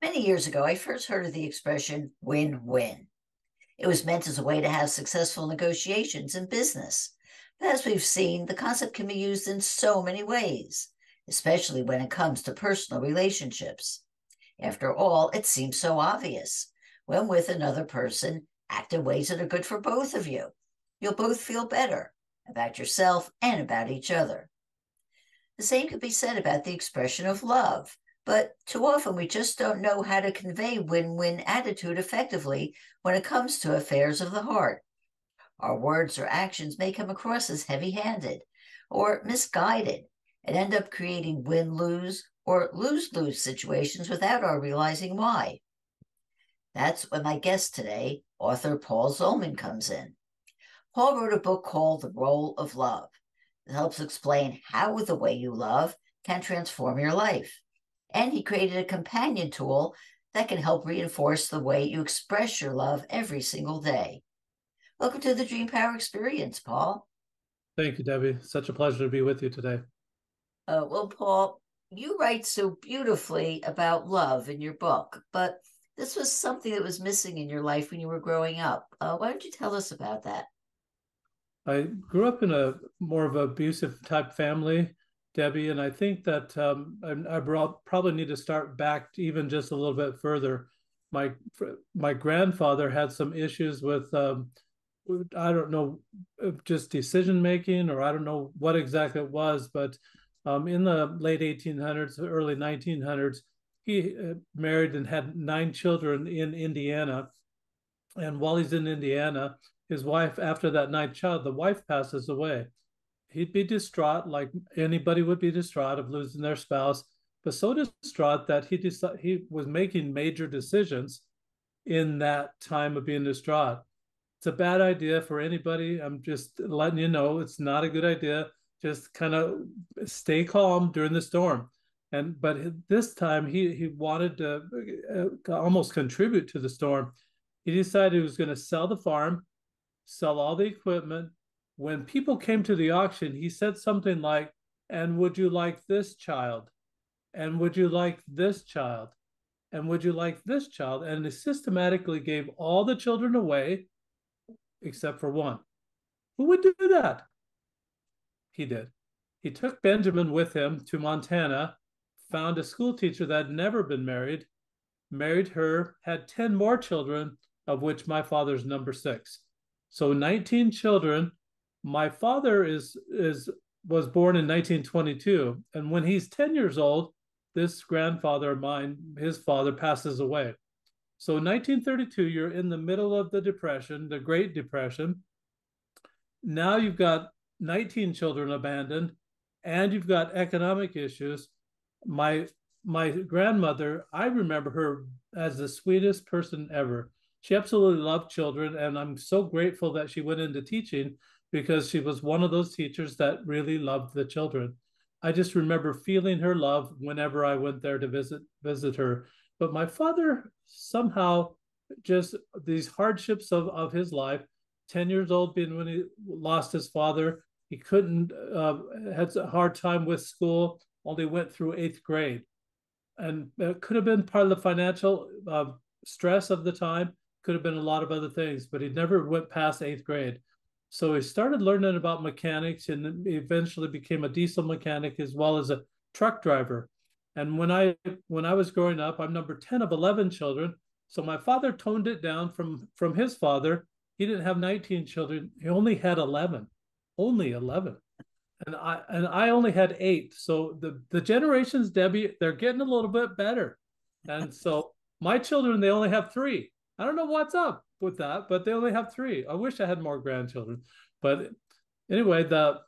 Many years ago, I first heard of the expression win win. It was meant as a way to have successful negotiations in business. But as we've seen, the concept can be used in so many ways, especially when it comes to personal relationships. After all, it seems so obvious. When with another person, act in ways that are good for both of you. You'll both feel better about yourself and about each other. The same could be said about the expression of love, but too often we just don't know how to convey win win attitude effectively when it comes to affairs of the heart. Our words or actions may come across as heavy handed or misguided and end up creating win lose or lose lose situations without our realizing why. That's when my guest today, author Paul Zolman, comes in. Paul wrote a book called The Role of Love. It helps explain how the way you love can transform your life. And he created a companion tool that can help reinforce the way you express your love every single day. Welcome to the Dream Power Experience, Paul. Thank you, Debbie. Such a pleasure to be with you today. Well, Paul, you write so beautifully about love in your book, but this was something that was missing in your life when you were growing up. Why don't you tell us about that? I grew up in a more of an abusive type family, Debbie, and I think that probably need to start back even just a little bit further. My my grandfather had some issues with I don't know, just decision making, or I don't know what exactly it was, but in the late 1800s, early 1900s, he married and had 9 children in Indiana. And while he's in Indiana, his wife, after that ninth child, the wife passes away. He'd be distraught, like anybody would be distraught of losing their spouse, but so distraught that he was making major decisions in that time of being distraught. It's a bad idea for anybody. I'm just letting you know it's not a good idea. Just kind of stay calm during the storm. And but this time he wanted to almost contribute to the storm. He decided he was going to sell the farm, sell all the equipment. When people came to the auction, he said something like, "And would you like this child? And would you like this child? And would you like this child?" And he systematically gave all the children away except for one. Who would do that? He did. He took Benjamin with him to Montana, found a school teacher that had never been married, married her, had 10 more children, of which my father's number six. So 19 children. My father is was born in 1922. And when he's 10 years old, this grandfather of mine, his father, passes away. So 1932, you're in the middle of the Depression, the Great Depression. Now you've got 19 children abandoned, and you've got economic issues. My my grandmother, I remember her as the sweetest person ever. She absolutely loved children, and I'm so grateful that she went into teaching because she was one of those teachers that really loved the children. I just remember feeling her love whenever I went there to visit her. But my father somehow, just these hardships of his life, 10 years old being when he lost his father, he couldn't, had a hard time with school, only went through eighth grade. And it could have been part of the financial stress of the time, could have been a lot of other things, but he never went past eighth grade. So he started learning about mechanics and eventually became a diesel mechanic as well as a truck driver. And when I was growing up, I'm number 10 of 11 children. So my father toned it down from his father. He didn't have 19 children. He only had 11, only 11. And I only had 8. So the generations, Debbie, they're getting a little bit better. And so my children, they only have 3. I don't know what's up with that, but they only have 3. I wish I had more grandchildren. But anyway, the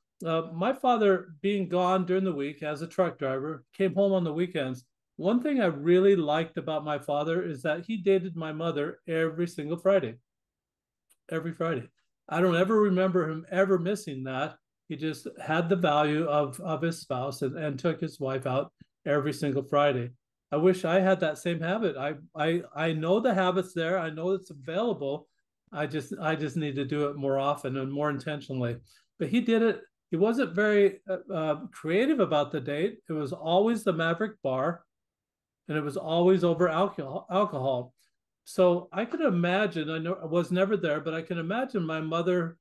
my father being gone during the week as a truck driver, came home on the weekends. One thing I really liked about my father is that he dated my mother every single Friday, every Friday. I don't ever remember him ever missing that. He just had the value of his spouse and took his wife out every single Friday. I wish I had that same habit. I know the habits there. I know it's available. I just need to do it more often and more intentionally. But he did it. He wasn't very creative about the date. It was always the Maverick Bar. and it was always over alcohol. So I can imagine, I know I was never there, but I can imagine my mother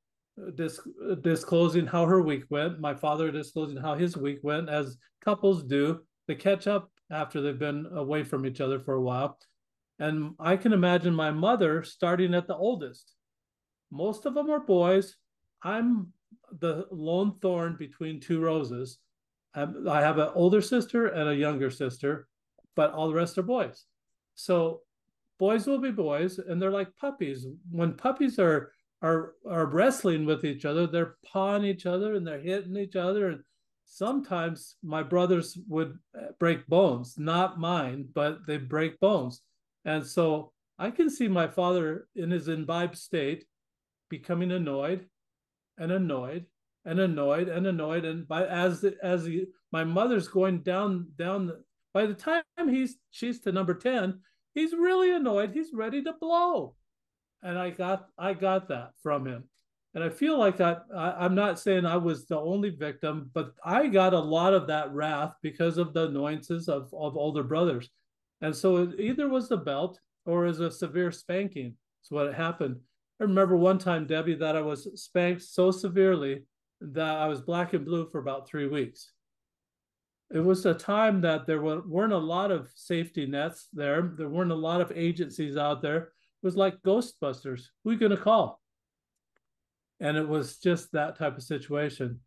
disclosing how her week went, my father disclosing how his week went, as couples do. They catch up after they've been away from each other for a while. And I can imagine my mother starting at the oldest. Most of them are boys. I'm the lone thorn between two roses. I have an older sister and a younger sister, but all the rest are boys. So boys will be boys, and they're like puppies. When puppies are wrestling with each other, they're pawing each other and they're hitting each other. And sometimes my brothers would break bones, not mine, but they break bones. And so I can see my father in his imbibed state becoming annoyed and annoyed and annoyed and annoyed. And by my mother's going down, by the time she's to number 10, he's really annoyed. He's ready to blow. And I got that from him. And I feel like I'm not saying I was the only victim, but I got a lot of that wrath because of the annoyances of older brothers. And so it either was the belt or is a severe spanking. That's what happened. I remember one time, Debbie, that I was spanked so severely that I was black and blue for about 3 weeks. It was a time that there weren't a lot of safety nets there. There weren't a lot of agencies out there. It was like Ghostbusters. Who are you going to call? And it was just that type of situation.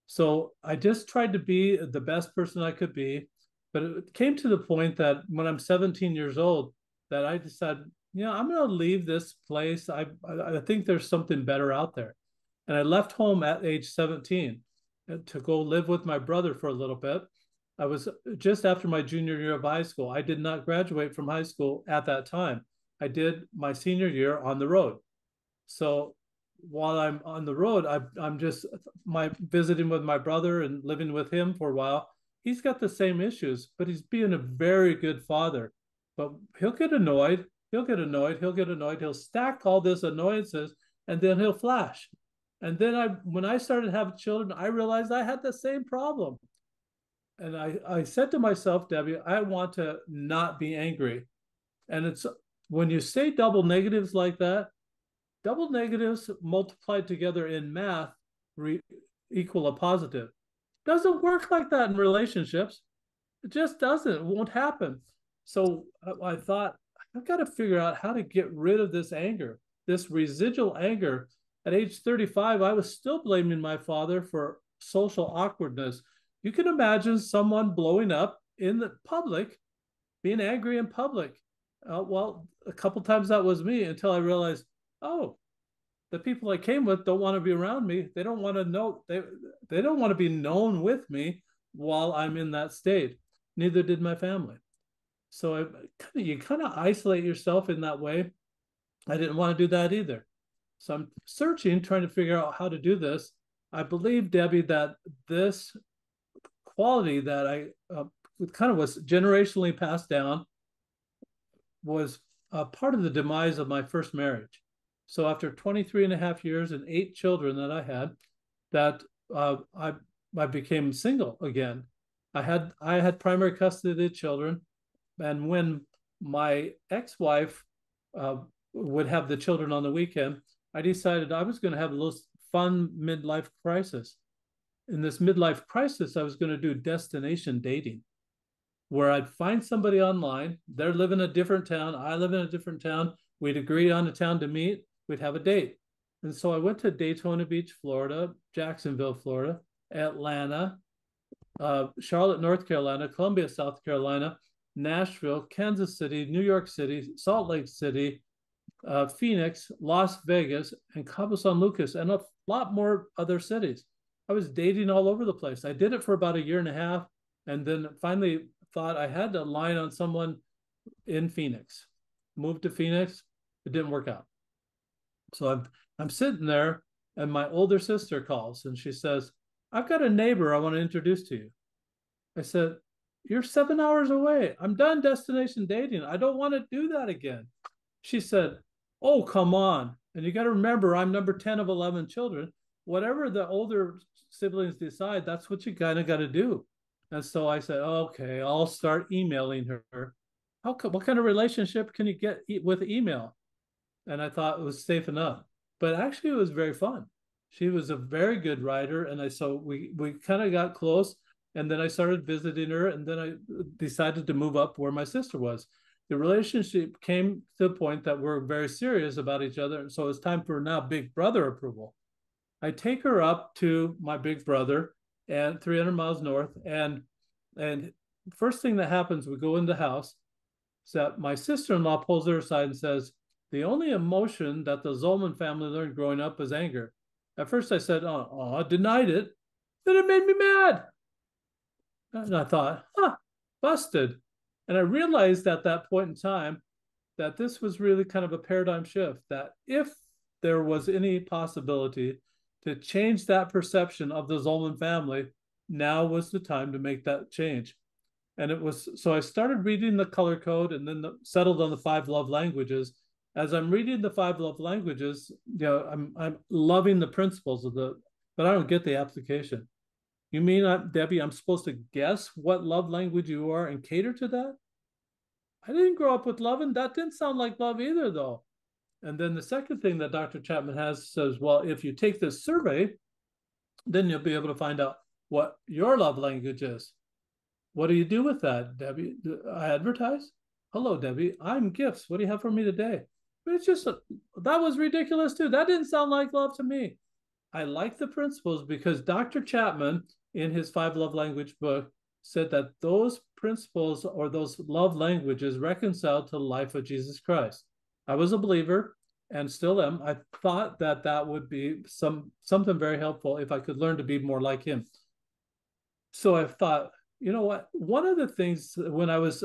So I just tried to be the best person I could be. But it came to the point that when I'm 17 years old, that I decided, I'm going to leave this place. I think there's something better out there. And I left home at age 17 to go live with my brother for a little bit. I was just after my junior year of high school. I did not graduate from high school at that time. I did my senior year on the road. So while I'm on the road, I'm just visiting with my brother and living with him for a while. He's got the same issues, but he's being a very good father. But he'll get annoyed. He'll get annoyed. He'll get annoyed. He'll stack all this annoyances, and then he'll flash. And then when I started having children, I realized I had the same problem. And I said to myself, Debbie, I want to not be angry. And it's when you say double negatives like that, double negatives multiplied together in math equal a positive. Doesn't work like that in relationships. It just doesn't. It won't happen. So I thought, I've got to figure out how to get rid of this anger, this residual anger. At age 35, I was still blaming my father for social awkwardness. You can imagine someone blowing up in the public, being angry in public. Well, a couple times that was me until I realized, oh, the people I came with don't want to be around me. They don't want to know. They don't want to be known with me while I'm in that state. Neither did my family. So you kind of isolate yourself in that way. I didn't want to do that either. So I'm searching, trying to figure out how to do this. I believe, Debbie, that this quality that I kind of was generationally passed down was part of the demise of my first marriage. So after 23 and a half years and 8 children that I had, that I became single again. I had primary custody of the children, and when my ex-wife would have the children on the weekend, I decided I was going to have a little fun midlife crisis. In this midlife crisis, I was going to do destination dating, where I'd find somebody online. They're living in a different town. I live in a different town. We'd agree on a town to meet. We'd have a date. And so I went to Daytona Beach, Florida, Jacksonville, Florida, Atlanta, Charlotte, North Carolina, Columbia, South Carolina, Nashville, Kansas City, New York City, Salt Lake City, Phoenix, Las Vegas, and Cabo San Lucas, and a lot more other cities. I was dating all over the place. I did it for about a year and a half, and then finally thought I had to line on someone in Phoenix. Moved to Phoenix. It didn't work out. So I'm sitting there, and my older sister calls, and she says, I've got a neighbor I want to introduce to you. I said, you're 7 hours away. I'm done destination dating. I don't want to do that again. She said, oh, come on. And you got to remember, I'm number 10 of 11 children. Whatever the older siblings decide, that's what you kind of got to do. And so I said, okay, I'll start emailing her. what kind of relationship can you get with email? And I thought it was safe enough. But actually, it was very fun. She was a very good writer, and so we kind of got close. And then I started visiting her, and then I decided to move up where my sister was. The relationship came to the point that we're very serious about each other, and so it's time for now big brother approval. I take her up to my big brother, and 300 miles north, and first thing that happens, we go in the house. Is that my sister-in-law pulls her aside and says, the only emotion that the Zolman family learned growing up is anger. At first I said, oh, denied it. Then it made me mad. And I thought, busted. And I realized at that point in time that this was really kind of a paradigm shift, that if there was any possibility to change that perception of the Zolman family, now was the time to make that change. And it was, so I started reading the color code and then settled on the 5 love languages. As I'm reading the 5 love languages, I'm loving the principles of but I don't get the application. You mean, Debbie, I'm supposed to guess what love language you are and cater to that? I didn't grow up with love, and that didn't sound like love either, though. And then the second thing that Dr. Chapman has says, well, if you take this survey, then you'll be able to find out what your love language is. What do you do with that, Debbie? I advertise. Hello, Debbie. I'm gifts. What do you have for me today? But it's just, that was ridiculous too. That didn't sound like love to me. I like the principles because Dr. Chapman, in his 5 love language book, said that those principles or those love languages reconcile to the life of Jesus Christ. I was a believer and still am. I thought that that would be something very helpful if I could learn to be more like him. So I thought, you know what? One of the things when I was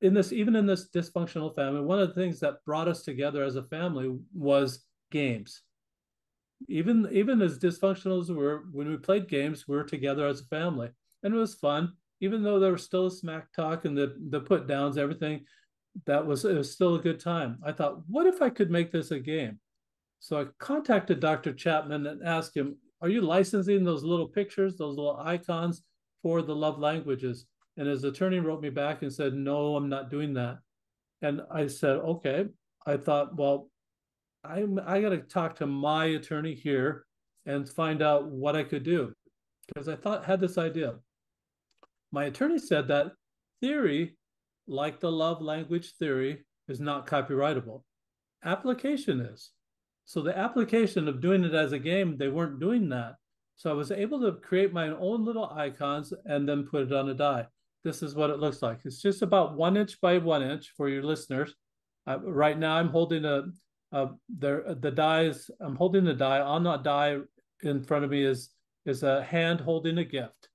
even in this dysfunctional family, one of the things that brought us together as a family was games. Even as dysfunctional as we were, when we played games, we were together as a family, and it was fun. Even though there was still a smack talk and the put downs, everything, it was still a good time. I thought, what if I could make this a game? So I contacted Dr. Chapman and asked him, are you licensing those little pictures, those little icons for the love languages? And his attorney wrote me back and said, no, I'm not doing that. And I said, okay. I thought, well, I got to talk to my attorney here and find out what I could do, because I had this idea. My attorney said that theory, like the love language theory, is not copyrightable. Application is. So the application of doing it as a game, they weren't doing that. So I was able to create my own little icons and then put it on a die. This is what it looks like. It's just about 1 inch by 1 inch for your listeners. Right now I'm holding the dies. I'm holding the die. On that die in front of me is a hand holding a gift.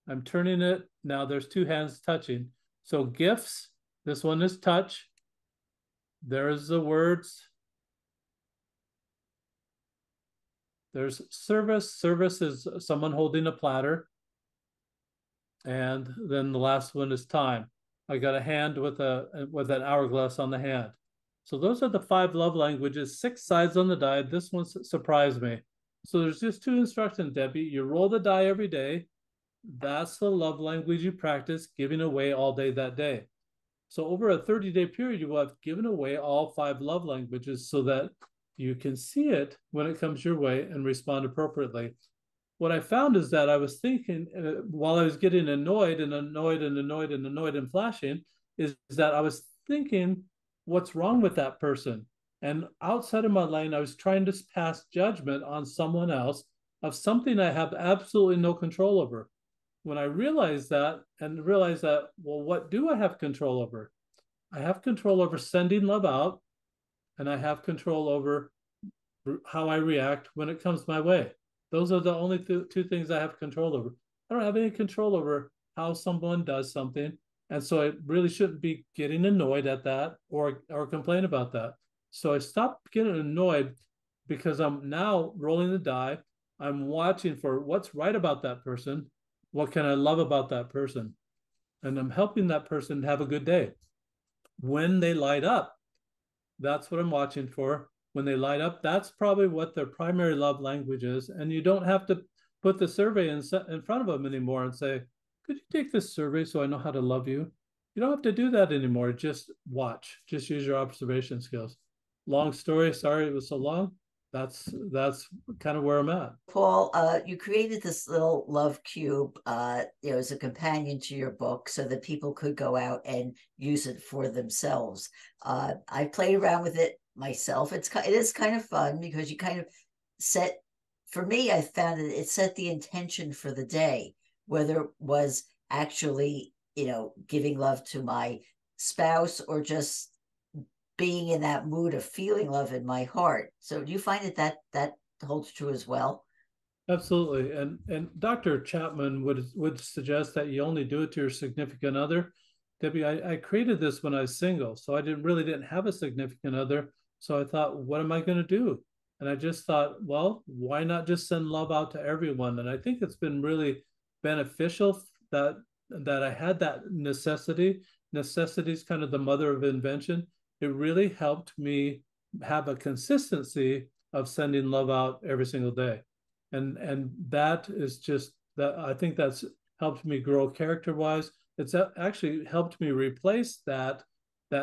I'm turning it. Now there's 2 hands touching. So gifts, this one is touch. There's the words. There's service. Service is someone holding a platter. And then the last one is time. I got a hand with an hourglass on the hand. So those are the 5 love languages, 6 sides on the die. This one surprised me. So there's just 2 instructions, Debbie. You roll the die every day. That's the love language you practice giving away all day that day. So over a 30-day period, you will have given away all 5 love languages so that you can see it when it comes your way and respond appropriately. What I found is that I was thinking while I was getting annoyed and flashing, is that I was thinking, what's wrong with that person? And outside of my lane, I was trying to pass judgment on someone else of something I have absolutely no control over. When I realized that, well, what do I have control over? I have control over sending love out, and I have control over how I react when it comes my way. Those are the only 2 things I have control over. I don't have any control over how someone does something. And so I really shouldn't be getting annoyed at that or complain about that. So I stopped getting annoyed because I'm now rolling the die. I'm watching for what's right about that person. What can I love about that person? And I'm helping that person have a good day. When they light up, that's what I'm watching for. When they light up, that's probably what their primary love language is. And you don't have to put the survey in front of them anymore and say, could you take this survey so I know how to love you? You don't have to do that anymore. Just watch. Just use your observation skills. Long story. Sorry it was so long. That's kind of where I'm at. Paul, you created this little love cube, as a companion to your book so that people could go out and use it for themselves. I played around with it myself. It is kind of fun because you kind of set, for me, I found it set the intention for the day, whether it was actually, giving love to my spouse or just being in that mood of feeling love in my heart. So do you find that holds true as well? Absolutely. And Dr. Chapman would suggest that you only do it to your significant other. Debbie, I created this when I was single, so I didn't have a significant other. So I thought, what am I going to do? And I just thought, well, why not just send love out to everyone? And I think it's been really beneficial that I had that necessity. Necessity is kind of the mother of invention. It really helped me have a consistency of sending love out every single day. And that is just that. I think that's helped me grow character wise. It's actually helped me replace that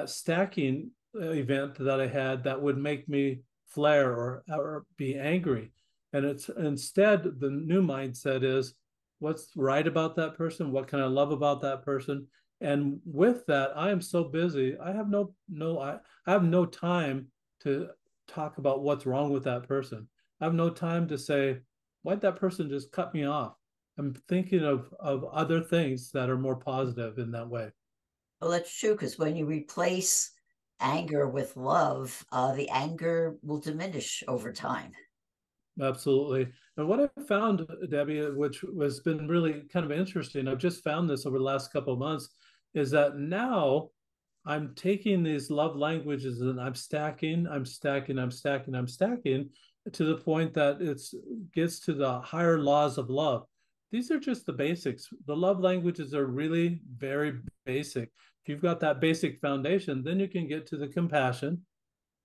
stacking event that I had that would make me flare or be angry. And it's instead the new mindset is what's right about that person, what can I love about that person. And with that, I am so busy. I have I have no time to talk about what's wrong with that person. I have no time to say, why'd that person just cut me off? I'm thinking of other things that are more positive in that way. Well, that's true because when you replace anger with love, the anger will diminish over time. Absolutely. And what I found, Debbie, which has been really kind of interesting, I've just found this over the last couple of months, is that now I'm taking these love languages and I'm stacking, I'm stacking, I'm stacking, I'm stacking to the point that it gets to the higher laws of love. These are just the basics. The love languages are really very basic. If you've got that basic foundation, then you can get to the compassion,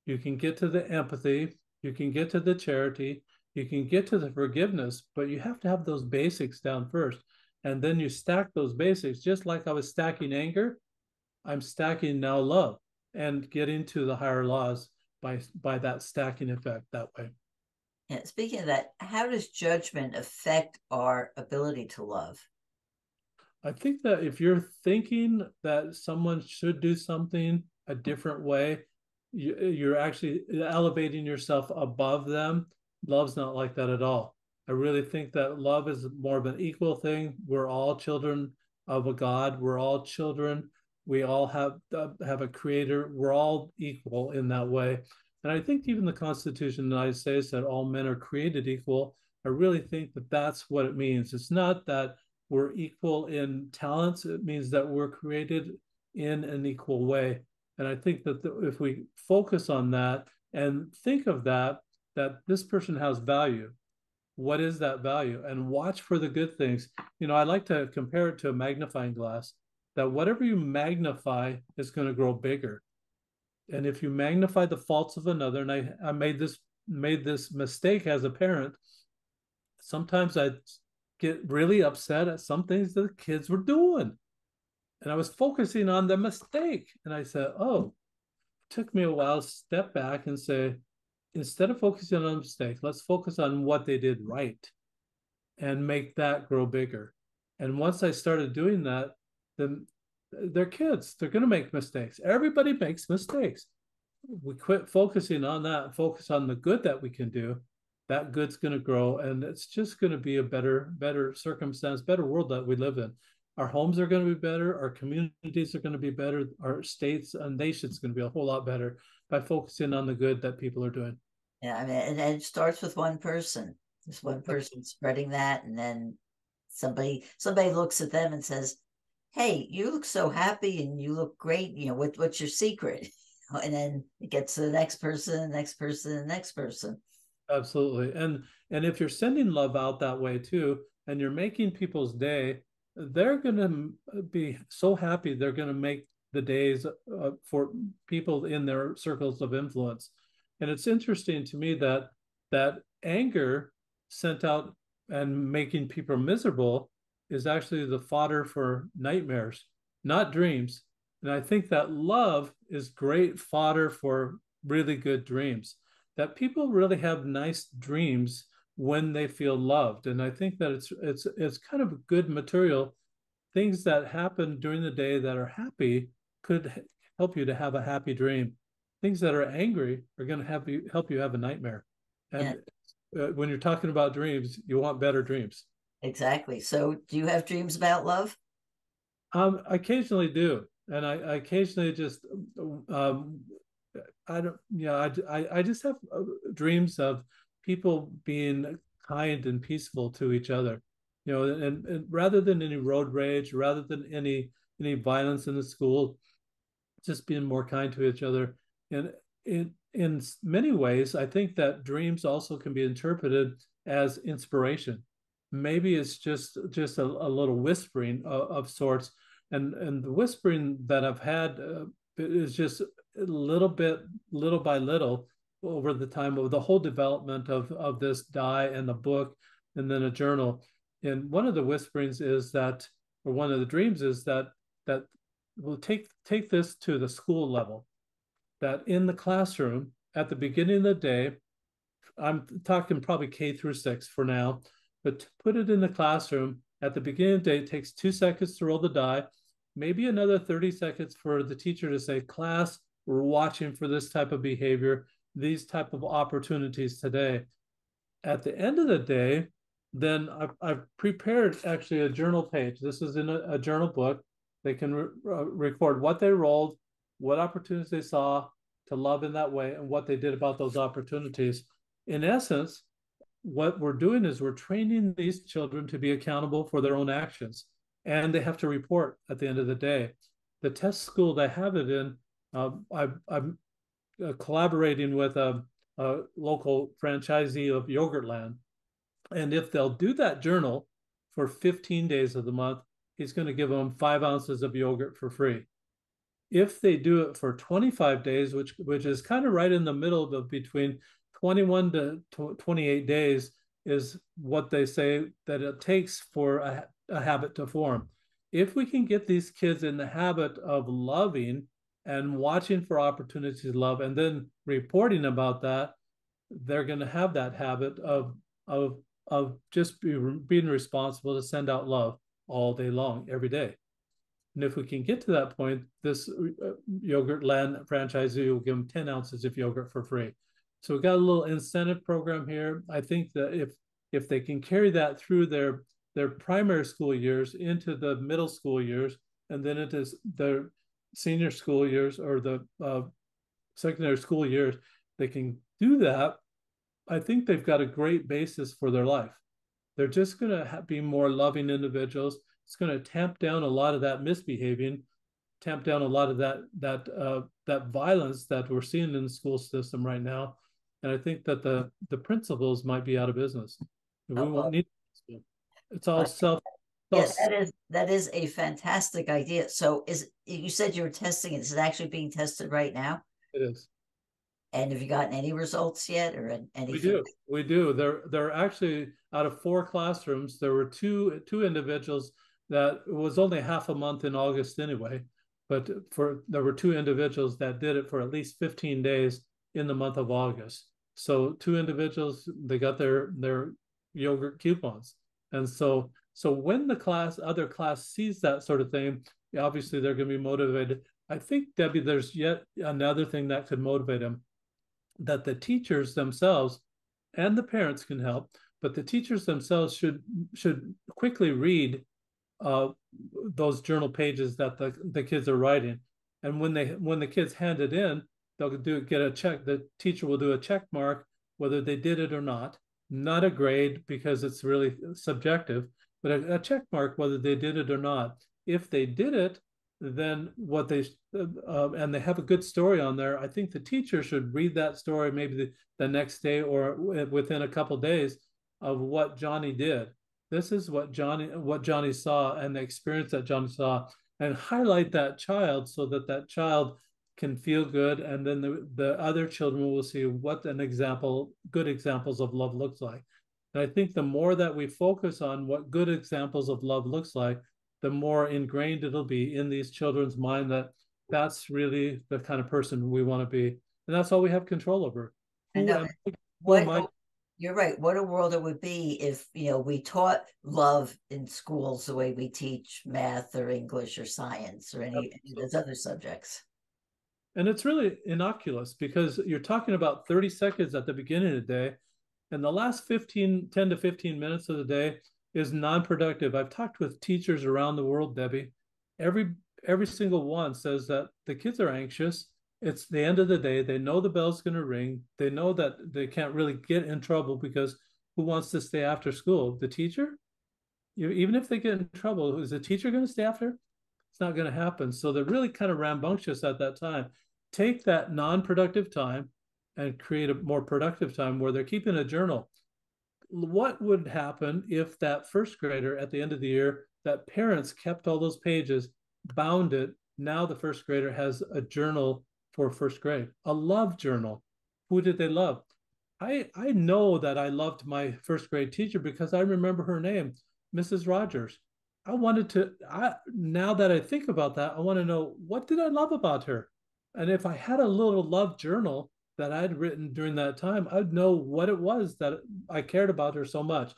you can get to the empathy, you can get to the charity, you can get to the forgiveness, but you have to have those basics down first. And then you stack those basics, just like I was stacking anger, I'm stacking now love and getting to the higher laws by that stacking effect that way. Yeah, speaking of that, how does judgment affect our ability to love? I think that if you're thinking that someone should do something a different way, you're actually elevating yourself above them. Love's not like that at all. I really think that love is more of an equal thing. We're all children of a God. We're all children. We all have a creator. We're all equal in that way. And I think even the Constitution of the United States that all men are created equal. I really think that that's what it means. It's not that we're equal in talents. It means that we're created in an equal way. And I think that if we focus on that and think of that this person has value, what is that value? And watch for the good things. I like to compare it to a magnifying glass, that whatever you magnify is going to grow bigger. And if you magnify the faults of another, and I made this mistake as a parent, sometimes I get really upset at some things that the kids were doing. And I was focusing on the mistake. And I said, oh, it took me a while to step back and say, instead of focusing on the mistake, let's focus on what they did right and make that grow bigger. And once I started doing that, then they're kids. They're going to make mistakes. Everybody makes mistakes. We quit focusing on that and focus on the good that we can do. That good's going to grow, and it's just going to be a better circumstance, better world that we live in. Our homes are going to be better, our communities are going to be better, our states and nations going to be a whole lot better by focusing on the good that people are doing. Yeah, I mean, and it starts with one person. Just one person spreading that, and then somebody looks at them and says, "Hey, you look so happy and you look great. What's your secret?" And then it gets to the next person, the next person, the next person. Absolutely. And if you're sending love out that way too, and you're making people's day, they're going to be so happy. They're going to make the days for people in their circles of influence. And it's interesting to me that anger sent out and making people miserable is actually the fodder for nightmares, not dreams. And I think that love is great fodder for really good dreams, that people really have nice dreams when they feel loved. And I think that it's kind of good material. Things that happen during the day that are happy could help you to have a happy dream. Things that are angry are going to help you have a nightmare. Yeah, And when you're talking about dreams, you want better dreams. exactly. So do you have dreams about love? I occasionally do, and I occasionally just um, I don't, I just have dreams of people being kind and peaceful to each other, and rather than any road rage, rather than any violence in the school, just being more kind to each other. And in many ways, I think that dreams also can be interpreted as inspiration. Maybe it's just a little whispering of sorts, and the whispering that I've had is just a little bit, little by little, over the time of the whole development of this die and the book, and then a journal. And one of the whisperings is that, or one of the dreams is that we'll take this to the school level, that in the classroom at the beginning of the day, I'm talking probably K through 6 for now, but to put it in the classroom at the beginning of the day, it takes 2 seconds to roll the die, maybe another 30 seconds for the teacher to say, class, we're watching for this type of behavior, these type of opportunities today. At the end of the day, then I've prepared actually a journal page. This is in a journal book. They can record what they rolled, what opportunities they saw to love in that way, and what they did about those opportunities. In essence, what we're doing is we're training these children to be accountable for their own actions, and they have to report at the end of the day. The test school that I have it in, I'm collaborating with a local franchisee of Yogurtland. And if they'll do that journal for 15 days of the month, he's going to give them 5 ounces of yogurt for free. If they do it for 25 days, which is kind of right in the middle of between 21 to 28 days, is what they say that it takes for a habit to form. If we can get these kids in the habit of loving and watching for opportunities to love and then reporting about that, they're going to have that habit of just being responsible to send out love all day long, every day. And if we can get to that point, this Yogurtland franchisee will give them 10 ounces of yogurt for free. So we've got a little incentive program here. I think that if they can carry that through their primary school years into the middle school years, and then into their senior school years or the secondary school years, they can do that. I think they've got a great basis for their life. They're just going to be more loving individuals. It's going to tamp down a lot of that misbehaving, tamp down a lot of that violence that we're seeing in the school system right now. And I think that the principals might be out of business. We Oh, won't well, need it. It's all self. yeah, that is a fantastic idea. So you said you were testing it. Is it actually being tested right now? It is. And have you gotten any results yet or We anything? do. We do. There actually, out of 4 classrooms, there were two individuals that it was only half a month in August anyway, but there were two individuals that did it for at least 15 days in the month of August. So two individuals, they got their yogurt coupons. And so when the other class sees that sort of thing, obviously they're going to be motivated. I think, Debbie, there's yet another thing that could motivate them, that the teachers themselves and the parents can help, but the teachers themselves should quickly read uh, those journal pages that the kids are writing, and when the kids hand it in, they'll get a check. The teacher will do a check mark whether they did it or not a grade because it's really subjective, but a check mark whether they did it or not. If they did it, then what they and they have a good story on there, I think the teacher should read that story maybe the next day or within a couple of days of what Johnny did. This is what Johnny saw and the experience that Johnny saw, and highlight that child so that that child can feel good, and then the other children will see what good examples of love looks like. And I think the more that we focus on what good examples of love looks like, the more ingrained it'll be in these children's mind that that's really the kind of person we want to be. And that's all we have control over. I Who know. am I? Who am What I? You're right. What a world it would be if, we taught love in schools the way we teach math or English or science or any of those other subjects. And it's really innocuous because you're talking about 30 seconds at the beginning of the day, and the last 10 to 15 minutes of the day is non-productive. I've talked with teachers around the world, Debbie. Every every single one says that the kids are anxious. It's the end of the day. They know the bell's going to ring. They know that they can't really get in trouble because who wants to stay after school? The teacher? Even if they get in trouble, is the teacher going to stay after? It's not going to happen. So they're really kind of rambunctious at that time. Take that non-productive time and create a more productive time where they're keeping a journal. What would happen if that first grader at the end of the year, that parents kept all those pages, bound it? Now the first grader has a journal for first grade, a love journal. Who did they love? I know that I loved my first grade teacher because I remember her name, Mrs. Rogers. Now that I think about that, I want to know, what did I love about her? And if I had a little love journal that I'd written during that time, I'd know what it was that I cared about her so much.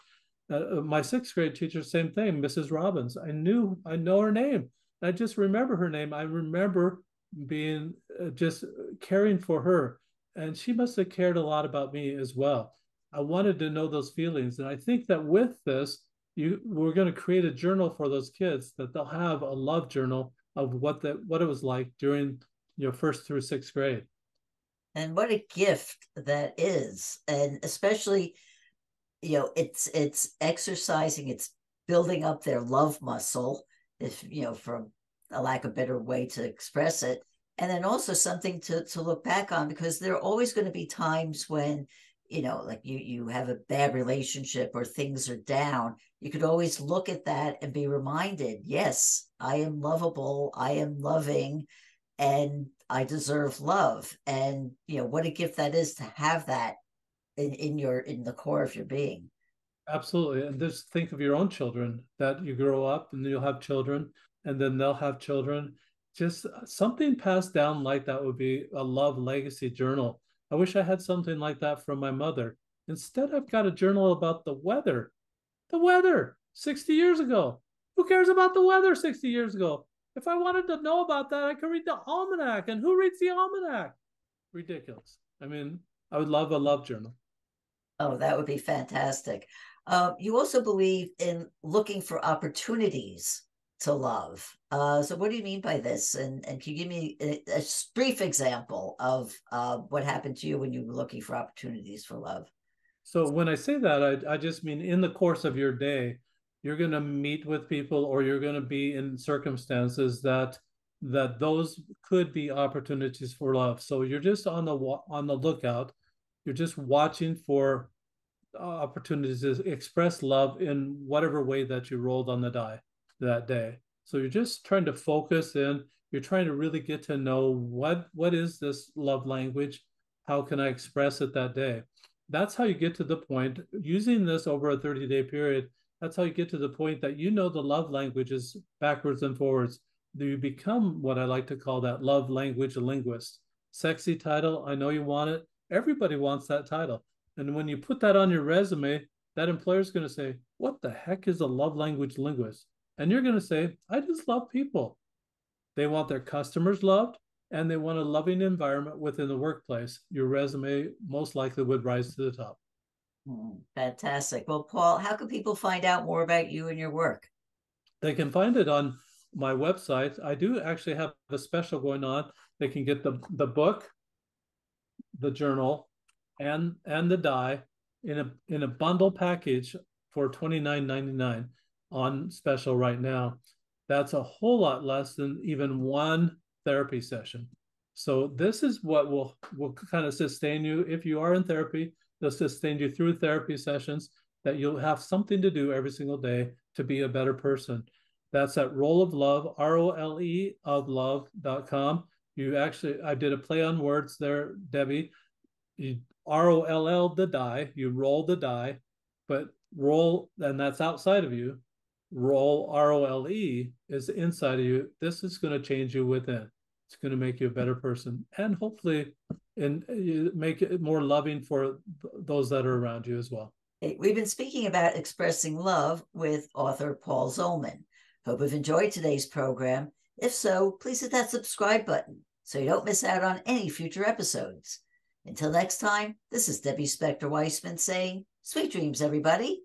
My sixth grade teacher, same thing, Mrs. Robbins. I know her name. I just remember her name. I remember being just caring for her, and she must have cared a lot about me as well. I wanted to know those feelings, and I think that with this, we're going to create a journal for those kids that they'll have a love journal of what it was like during first through sixth grade. And what a gift that is. And especially, it's exercising, it's building up their love muscle, if, from a lack of better way to express it. And then also something to look back on, because there are always going to be times when, like you have a bad relationship or things are down. You could always look at that and be reminded, yes, I am lovable, I am loving, and I deserve love. And what a gift that is to have that in the core of your being. Absolutely. And just think of your own children that you grow up and you'll have children and then they'll have children. Just something passed down like that would be a love legacy journal. I wish I had something like that from my mother. Instead, I've got a journal about the weather. The weather 60 years ago. Who cares about the weather 60 years ago? If I wanted to know about that, I could read the almanac. And who reads the almanac? Ridiculous. I mean, I would love a love journal. Oh, that would be fantastic. You also believe in looking for opportunities to love. So, what do you mean by this? And can you give me a brief example of what happened to you when you were looking for opportunities for love? So when I say that, I just mean in the course of your day, you're going to meet with people or you're going to be in circumstances that those could be opportunities for love. So you're just on the lookout. You're just watching for opportunities to express love in whatever way that you rolled on the die that day. So you're just trying to focus in. You're trying to really get to know what is this love language? How can I express it that day? That's how you get to the point, using this over a 30-day period. That's how you get to the point that you know the love languages backwards and forwards. You become what I like to call that love language linguist. Sexy title. I know you want it. Everybody wants that title. And when you put that on your resume, that employer is going to say, what the heck is a love language linguist? And you're going to say, I just love people. They want their customers loved and they want a loving environment within the workplace. Your resume most likely would rise to the top. Fantastic. Well, Paul, how can people find out more about you and your work? They can find it on my website. I do actually have a special going on. They can get the book, the journal, and the die in a bundle package for $29.99 on special right now. That's a whole lot less than even one therapy session. So this is what will kind of sustain you if you are in therapy. They'll sustain you through therapy sessions, that you'll have something to do every single day to be a better person. That's at Roll of Love, ROLE of love.com. I did a play on words there, Debbie. You ROLL the die, you roll the die, but roll, and that's outside of you. Roll ROLE is inside of you. This is going to change you within. It's going to make you a better person, and hopefully make it more loving for those that are around you as well. We've been speaking about expressing love with author Paul Zolman. Hope you've enjoyed today's program. If so, please hit that subscribe button so you don't miss out on any future episodes. Until next time, this is Debbie Spector Weissman saying, sweet dreams, everybody.